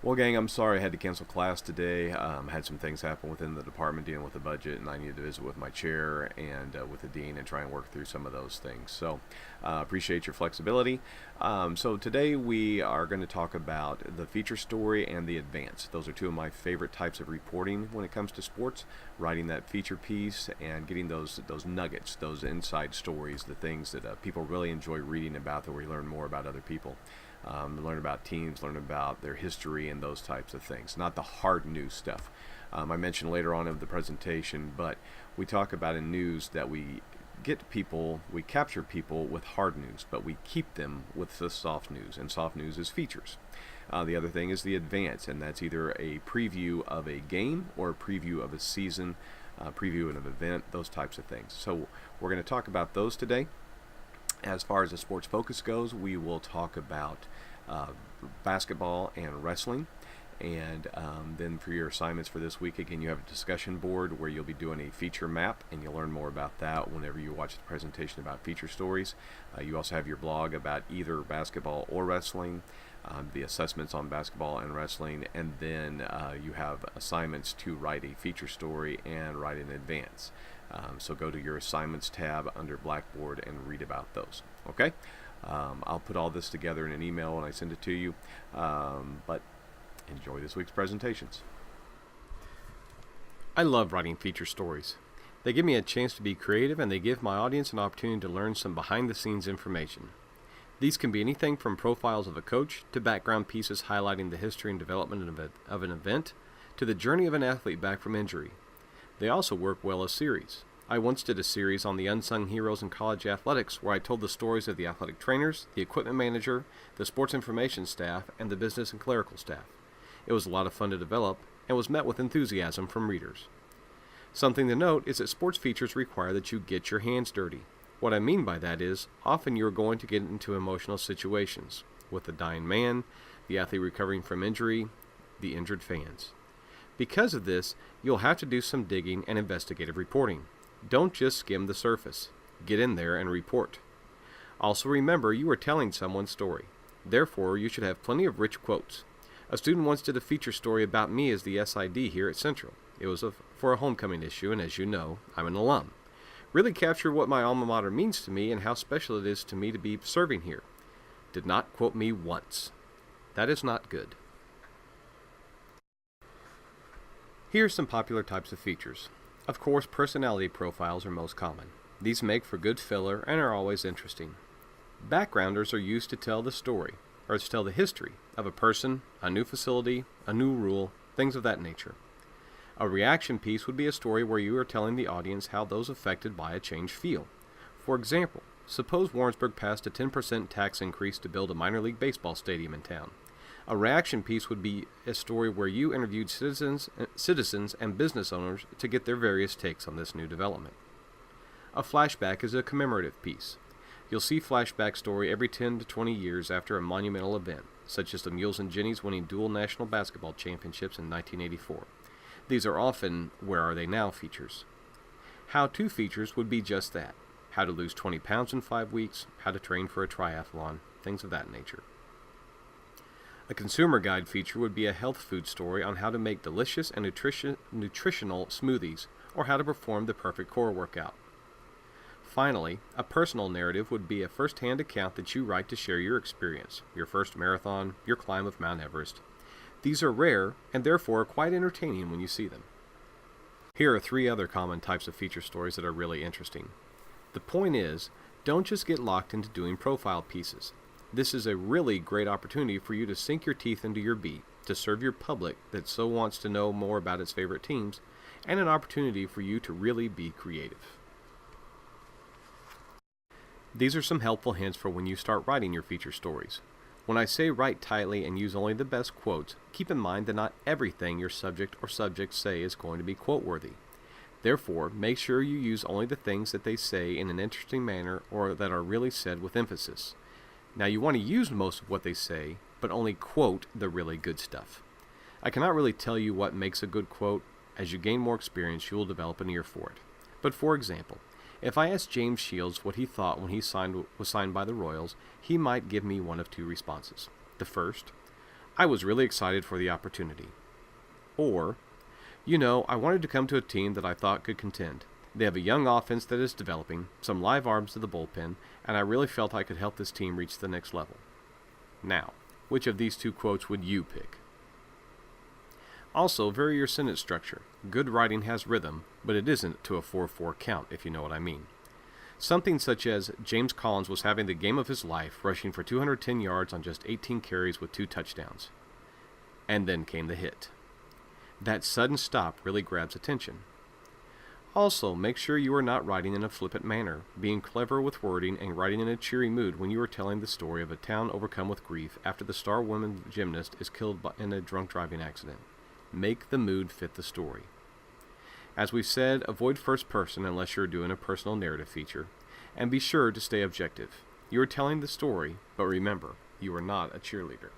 Well, gang, I'm sorry I had to cancel class today. Had some things happen within the department dealing with the budget, and I needed to visit with my chair and with the dean and try and work through some of those things. So, appreciate your flexibility. So today we are going to talk about the feature story and the advance. Those are two of my favorite types of reporting when it comes to sports. Writing that feature piece and getting those nuggets, those inside stories, the things that people really enjoy reading about, that we learn more about other people. Learn about teams, learn about their history and those types of things, not the hard news stuff. I mentioned later on in the presentation, but we talk about in news that we capture people with hard news, but we keep them with the soft news, and soft news is features. The other thing is the advance, and that's either a preview of a game or a preview of a season, preview of an event, those types of things. So we're going to talk about those today. As far as the sports focus goes, we will talk about basketball and wrestling. And then for your assignments for this week, again, you have a discussion board where you'll be doing a feature map, and you'll learn more about that whenever you watch the presentation about feature stories. You also have your blog about either basketball or wrestling, the assessments on basketball and wrestling, and then you have assignments to write a feature story and write in advance. So go to your assignments tab under Blackboard and read about those. Okay? I'll put all this together in an email when I send it to you. But enjoy this week's presentations. I love writing feature stories. They give me a chance to be creative, and they give my audience an opportunity to learn some behind-the-scenes information. These can be anything from profiles of a coach to background pieces highlighting the history and development of an event to the journey of an athlete back from injury. They also work well as series. I once did a series on the unsung heroes in college athletics where I told the stories of the athletic trainers, the equipment manager, the sports information staff, and the business and clerical staff. It was a lot of fun to develop and was met with enthusiasm from readers. Something to note is that sports features require that you get your hands dirty. What I mean by that is, often you are going to get into emotional situations with the dying man, the athlete recovering from injury, the injured fans. Because of this, you'll have to do some digging and investigative reporting. Don't just skim the surface. Get in there and report. Also remember, you are telling someone's story. Therefore, you should have plenty of rich quotes. A student once did a feature story about me as the SID here at Central. It was for a homecoming issue, and as you know, I'm an alum. Really captured what my alma mater means to me and how special it is to me to be serving here. Did not quote me once. That is not good. Here are some popular types of features. Of course, personality profiles are most common. These make for good filler and are always interesting. Backgrounders are used to tell the story, or to tell the history, of a person, a new facility, a new rule, things of that nature. A reaction piece would be a story where you are telling the audience how those affected by a change feel. For example, suppose Warrensburg passed a 10% tax increase to build a minor league baseball stadium in town. A reaction piece would be a story where you interviewed citizens and business owners to get their various takes on this new development. A flashback is a commemorative piece. You'll see flashback story every 10 to 20 years after a monumental event, such as the Mules and Jennies winning dual national basketball championships in 1984. These are often Where Are They Now features. How-to features would be just that. How to lose 20 pounds in 5 weeks, how to train for a triathlon, things of that nature. A consumer guide feature would be a health food story on how to make delicious and nutritional smoothies, or how to perform the perfect core workout. Finally, a personal narrative would be a first-hand account that you write to share your experience, your first marathon, your climb of Mount Everest. These are rare, and therefore quite entertaining when you see them. Here are 3 other common types of feature stories that are really interesting. The point is, don't just get locked into doing profile pieces. This is a really great opportunity for you to sink your teeth into your beat, to serve your public that so wants to know more about its favorite teams, and an opportunity for you to really be creative. These are some helpful hints for when you start writing your feature stories. When I say write tightly and use only the best quotes, keep in mind that not everything your subject or subjects say is going to be quote-worthy. Therefore, make sure you use only the things that they say in an interesting manner or that are really said with emphasis. Now, you want to use most of what they say, but only quote the really good stuff. I cannot really tell you what makes a good quote. As you gain more experience, you will develop an ear for it. But for example, if I asked James Shields what he thought when he was signed by the Royals, he might give me one of 2 responses. The first, I was really excited for the opportunity. Or, I wanted to come to a team that I thought could contend. They have a young offense that is developing, some live arms to the bullpen, and I really felt I could help this team reach the next level. Now, which of these two quotes would you pick? Also, vary your sentence structure. Good writing has rhythm, but it isn't to a 4-4 count, if you know what I mean. Something such as James Collins was having the game of his life, rushing for 210 yards on just 18 carries with 2 touchdowns. And then came the hit. That sudden stop really grabs attention. Also, make sure you are not writing in a flippant manner, being clever with wording and writing in a cheery mood when you are telling the story of a town overcome with grief after the star woman gymnast is killed in a drunk driving accident. Make the mood fit the story. As we've said, avoid first person unless you're doing a personal narrative feature, and be sure to stay objective. You are telling the story, but remember, you are not a cheerleader.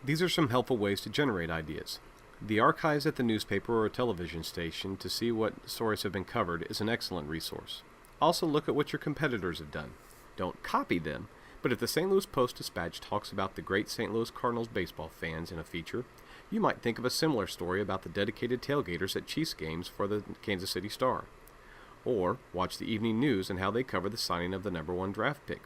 These are some helpful ways to generate ideas. The archives at the newspaper or television station to see what stories have been covered is an excellent resource. Also look at what your competitors have done. Don't copy them, but if the St. Louis Post-Dispatch talks about the great St. Louis Cardinals baseball fans in a feature, you might think of a similar story about the dedicated tailgaters at Chiefs games for the Kansas City Star. Or watch the evening news and how they cover the signing of the #1 draft pick.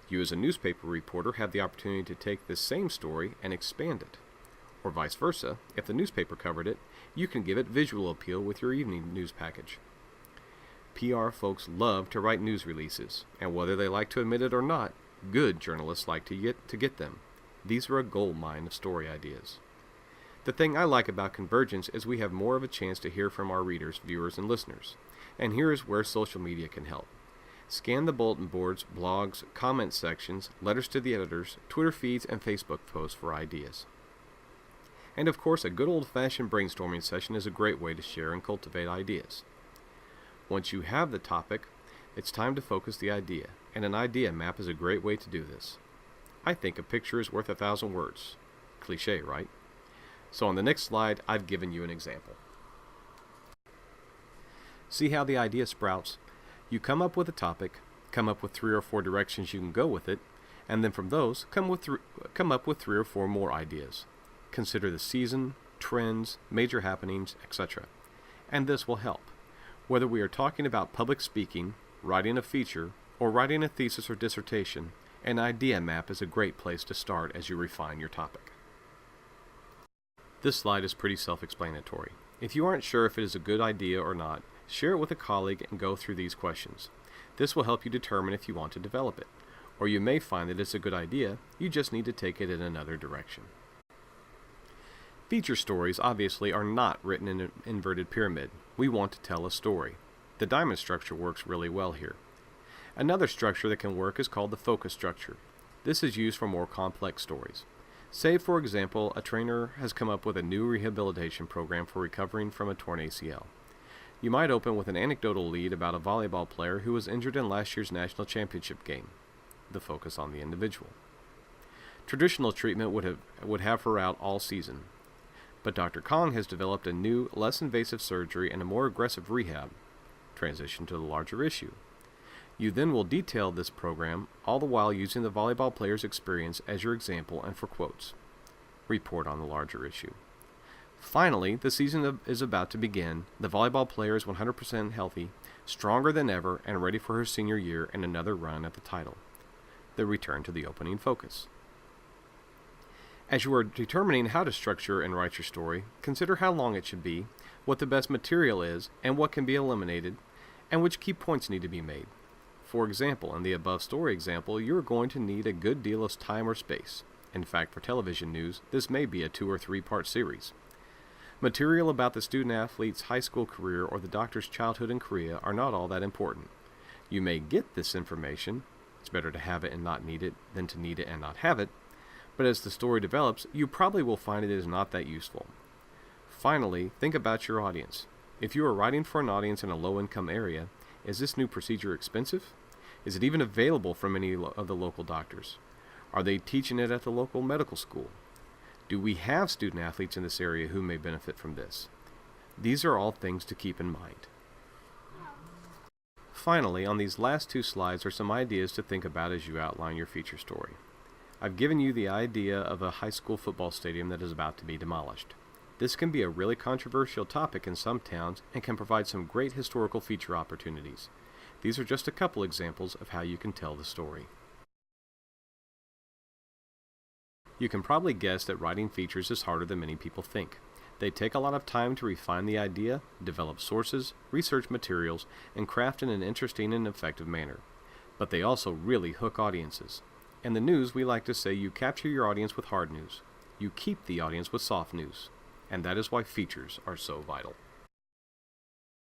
You as a newspaper reporter have the opportunity to take this same story and expand it. Or vice versa, if the newspaper covered it, you can give it visual appeal with your evening news package. PR folks love to write news releases, and whether they like to admit it or not, good journalists like to get them. These are a gold mine of story ideas. The thing I like about Convergence is we have more of a chance to hear from our readers, viewers, and listeners. And here is where social media can help. Scan the bulletin boards, blogs, comment sections, letters to the editors, Twitter feeds, and Facebook posts for ideas. And of course, a good old-fashioned brainstorming session is a great way to share and cultivate ideas. Once you have the topic, it's time to focus the idea, and an idea map is a great way to do this. I think a picture is worth 1,000 words. Cliché, right? So on the next slide, I've given you an example. See how the idea sprouts? You come up with a topic, come up with 3 or 4 directions you can go with it, and then from those, come up with 3 or 4 more ideas. Consider the season, trends, major happenings, etc. And this will help. Whether we are talking about public speaking, writing a feature, or writing a thesis or dissertation, an idea map is a great place to start as you refine your topic. This slide is pretty self-explanatory. If you aren't sure if it is a good idea or not, share it with a colleague and go through these questions. This will help you determine if you want to develop it. Or you may find that it's a good idea, you just need to take it in another direction. Feature stories obviously are not written in an inverted pyramid. We want to tell a story. The diamond structure works really well here. Another structure that can work is called the focus structure. This is used for more complex stories. Say, for example, a trainer has come up with a new rehabilitation program for recovering from a torn ACL. You might open with an anecdotal lead about a volleyball player who was injured in last year's national championship game. The focus on the individual. Traditional treatment would have her out all season. But Dr. Kong has developed a new, less invasive surgery and a more aggressive rehab. Transition to the larger issue. You then will detail this program, all the while using the volleyball player's experience as your example and for quotes. Report on the larger issue. Finally, the season is about to begin. The volleyball player is 100% healthy, stronger than ever, and ready for her senior year and another run at the title. The return to the opening focus. As you are determining how to structure and write your story, consider how long it should be, what the best material is, and what can be eliminated, and which key points need to be made. For example, in the above story example, you are going to need a good deal of time or space. In fact, for television news, this may be a 2 or 3 part series. Material about the student-athlete's high school career or the doctor's childhood in Korea are not all that important. You may get this information. It's better to have it and not need it than to need it and not have it. But as the story develops, you probably will find it is not that useful. Finally, think about your audience. If you are writing for an audience in a low-income area, is this new procedure expensive? Is it even available from any of the local doctors? Are they teaching it at the local medical school? Do we have student-athletes in this area who may benefit from this? These are all things to keep in mind. Finally, on these last 2 slides are some ideas to think about as you outline your feature story. I've given you the idea of a high school football stadium that is about to be demolished. This can be a really controversial topic in some towns and can provide some great historical feature opportunities. These are just a couple examples of how you can tell the story. You can probably guess that writing features is harder than many people think. They take a lot of time to refine the idea, develop sources, research materials, and craft in an interesting and effective manner. But they also really hook audiences. In the news, we like to say you capture your audience with hard news. You keep the audience with soft news. And that is why features are so vital.